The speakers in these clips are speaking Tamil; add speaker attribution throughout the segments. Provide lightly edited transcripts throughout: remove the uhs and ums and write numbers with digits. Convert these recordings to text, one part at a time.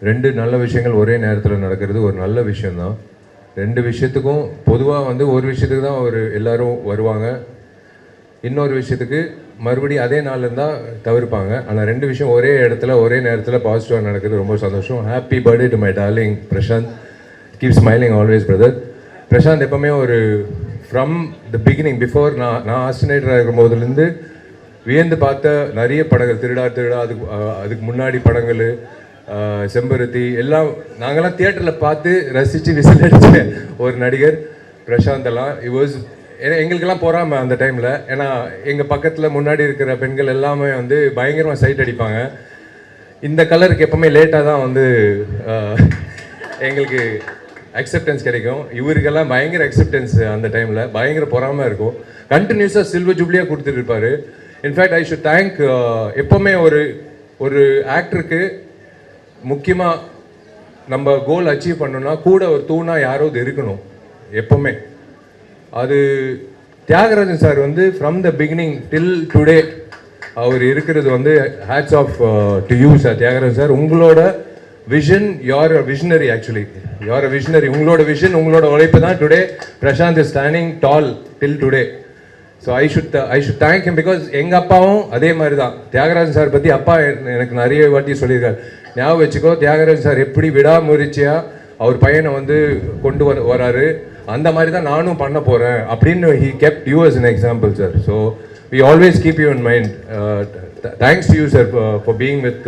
Speaker 1: ரெண்டு நல்ல விஷயங்கள் ஒரே நேரத்தில் நடக்கிறது ஒரு நல்ல விஷயந்தான். ரெண்டு விஷயத்துக்கும் பொதுவாக வந்து ஒரு விஷயத்துக்கு தான் எல்லாரும் வருவாங்க, இன்னொரு விஷயத்துக்கு மறுபடியும் அதே நாள் இருந்தால் தவிர்ப்பாங்க. ஆனால் ரெண்டு விஷயம் ஒரே இடத்துல ஒரே நேரத்தில் பாசிட்டிவாக நடக்குது, ரொம்ப சந்தோஷம். Happy birthday to my darling Prashanth. Keep smiling always brother. Prashanth எப்போவுமே ஃப்ரம் த பிகினிங், பிஃபோர் நான் ஆஸ்டினேட்டராக இருக்கும் போதுலேருந்து வியந்து பார்த்த நிறைய படங்கள், திருடா அதுக்கு முன்னாடி படங்கள், செம்பருத்தி எல்லாம் நாங்கள்லாம் தியேட்டரில் பார்த்து ரசித்து விசில் அடித்த ஒரு நடிகர் பிரசாந்த் எல்லாம். எங்களுக்கெல்லாம் போகாமல் அந்த டைமில், ஏன்னா எங்கள் பக்கத்தில் முன்னாடி இருக்கிற பெண்கள் எல்லாமே பயங்கரமாக சைட் அடிப்பாங்க. இந்த கலருக்கு எப்போவுமே லேட்டாக தான் எங்களுக்கு அக்செப்டன்ஸ் கிடைக்கும். இவருக்கெல்லாம் பயங்கர அக்செப்டன்ஸ் அந்த டைமில், பயங்கர பொறாமல் இருக்கும். கண்டினியூஸாக சில்வர் ஜூப்ளியாக கொடுத்துட்டு இருப்பார். இன்ஃபேக்ட் ஐ ஷுட் தேங்க், எப்போவுமே ஒரு ஆக்டருக்கு முக்கியமாக நம்ம கோல் அச்சீவ் பண்ணணும்னா கூட ஒரு தூணா யாராவது இருக்கணும் எப்போவுமே. அது Thiagarajan sir from the beginning till today அவர் இருக்கிறது hats off to you sir. Thiagarajan sir, உங்களோட vision, you are a visionary. Actually you are a visionary. உங்களோட விஷன், உங்களோட உழைப்பு தான் today Prashanth is standing tall till today. So I should thank him. Because எங்கள் அப்பாவும் அதே மாதிரி தான். தியாகராஜன் சார் பற்றி அப்பா எனக்கு நிறைய வாட்டி சொல்லியிருக்காரு, ஞாபகம் வச்சுக்கோ தியாகராஜன் சார் எப்படி விடாமுயற்சியாக அவர் பையனை கொண்டு வராரு, அந்த மாதிரி தான் நானும் பண்ண போகிறேன் அப்படின்னு he kept you as an example sir. So we always keep you in mind. Thanks to you sir for being with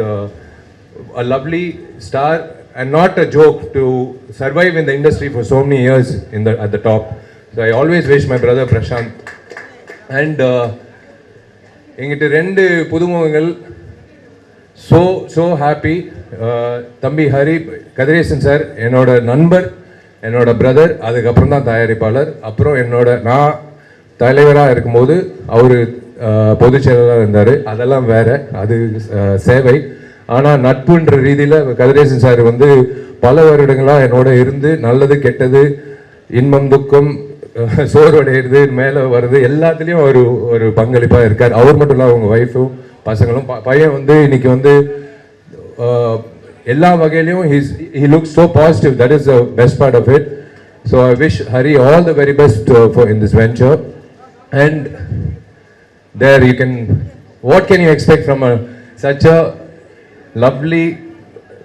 Speaker 1: a lovely star and not a joke to survive in the industry for so many years at the top. So I always wish my brother Prashant and எங்கிட்ட ரெண்டு புதுமுகங்கள், so happy. தம்பி ஹரி கதிரேசன் சார் என்னோட நண்பர், என்னோட பிரதர், அதுக்கப்புறம் தான் தயாரிப்பாளர். அப்புறம் நான் தலைவராக இருக்கும்போது அவர் பொதுச் செயலாளராக இருந்தார். அதெல்லாம் வேற, அது சேவை. ஆனால் நட்புன்ற ரீதியில் கதிரேசன் சார் பல வருடங்களாக என்னோட இருந்து நல்லது கெட்டது, இன்பம் துக்கம், சோர்வடைகிறது, மேலே வருது, எல்லாத்துலேயும் ஒரு பங்களிப்பாக இருக்கார். அவர் மட்டும் இல்லை, அவங்க ஒய்ஃபும் பசங்களும். பையன் இன்னைக்கு எல்லா வகையிலையும் he looks so positive. That is the best part of it. So I wish Hari all the very best in this venture. And there you can, what can you expect from such a lovely,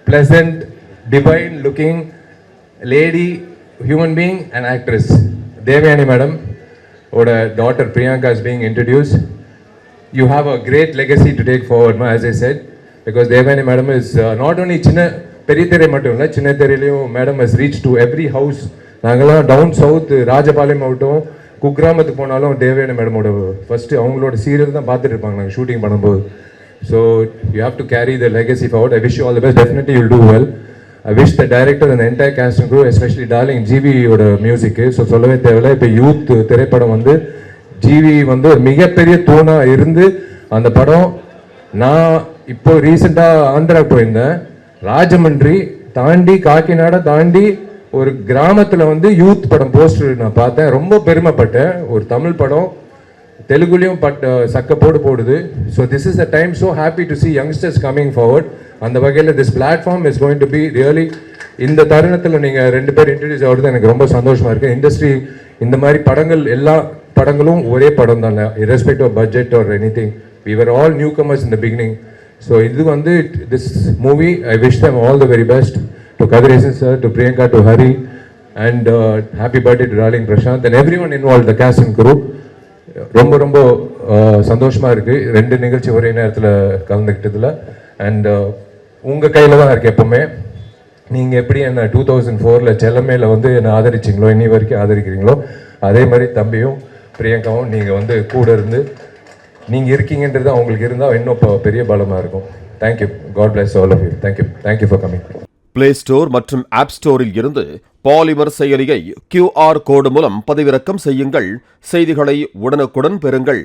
Speaker 1: pleasant, divine looking lady, human being and actress. Devayani madam oda daughter Priyanka is being introduced. You have a great legacy to take forward, as I said, because Devayani madam is not only பெரியத்தெரை மட்டும் இல்லை, சின்ன தெரியலையும் madam has reached to every house. நாங்கள்லாம் டவுன் சவுத் ராஜபாளையம் ஆகட்டும், குக்கிராமத்துக்கு போனாலும் தேவயானி மேடமோட ஃபர்ஸ்ட் அவங்களோட சீரியல் தான் பார்த்துட்டு இருப்பாங்க நாங்கள் ஷூட்டிங் பண்ணும்போது. So you have to carry the legacy forward. I wish you all the best. Definitely you'll do well. I wish the director and entire cast and crew, especially darling ஜிவியோட மியூசிக்கு. ஸோ சொல்லவே தேவையில்லை. இப்போ யூத் திரைப்படம் ஜிவி ஒரு மிகப்பெரிய தூணாக இருந்து அந்த படம். நான் இப்போ ரீசெண்டாக ஆந்திரா போயிருந்தேன். ராஜமன்றி தாண்டி காக்கிநாடா தாண்டி ஒரு கிராமத்தில் யூத் படம் போஸ்டர் நான் பார்த்தேன். ரொம்ப பெருமைப்பட்டேன். ஒரு தமிழ் படம் தெலுங்குலையும் சக்கப்போடு போடுது. So this is the time. So happy to C youngsters coming forward. அந்த வகையில் this platform is going to be really, இந்த தருணத்தில் நீங்கள் ரெண்டு பேர் இன்ட்ரடியூஸ் ஆகிறது எனக்கு ரொம்ப சந்தோஷமாக இருக்குது. இண்டஸ்ட்ரி இந்த மாதிரி படங்கள், எல்லா படங்களும் ஒரே படம் தானே, irrespective of budget or anything. We were all newcomers in the beginning. So this movie, I wish them all the very best. To Kadiresan sir, to Priyanka, to Hari, and happy birthday to darling Prashant and everyone involved, the cast and crew. ரொம்ப சந்தோஷமாக இருக்குது ரெண்டு நிகழ்ச்சி ஒரே நேரத்தில் கலந்துக்கிட்டதில். அண்ட் உங்கள் கையில் தான் இருக்குது எப்போவுமே. நீங்கள் எப்படி என்னை 2004 செல்லமேல என்னை ஆதரிச்சிங்களோ, இன்னி வரைக்கும் ஆதரிக்கிறீங்களோ, அதே மாதிரி தம்பியும் பிரியங்காவும் நீங்கள் கூட இருந்து நீங்கள் இருக்கீங்கன்றது அவங்களுக்கு இருந்தால் இன்னும் பெரிய பலமாக இருக்கும். Thank you. God bless all of you. Thank you for coming.
Speaker 2: Play store மற்றும் ஆப் ஸ்டோரில் இருந்து பாலிமர் செயலியை QR கோடு மூலம் பதிவிறக்கம் செய்யுங்கள். செய்திகளை உடனுக்குடன் பெறுங்கள்.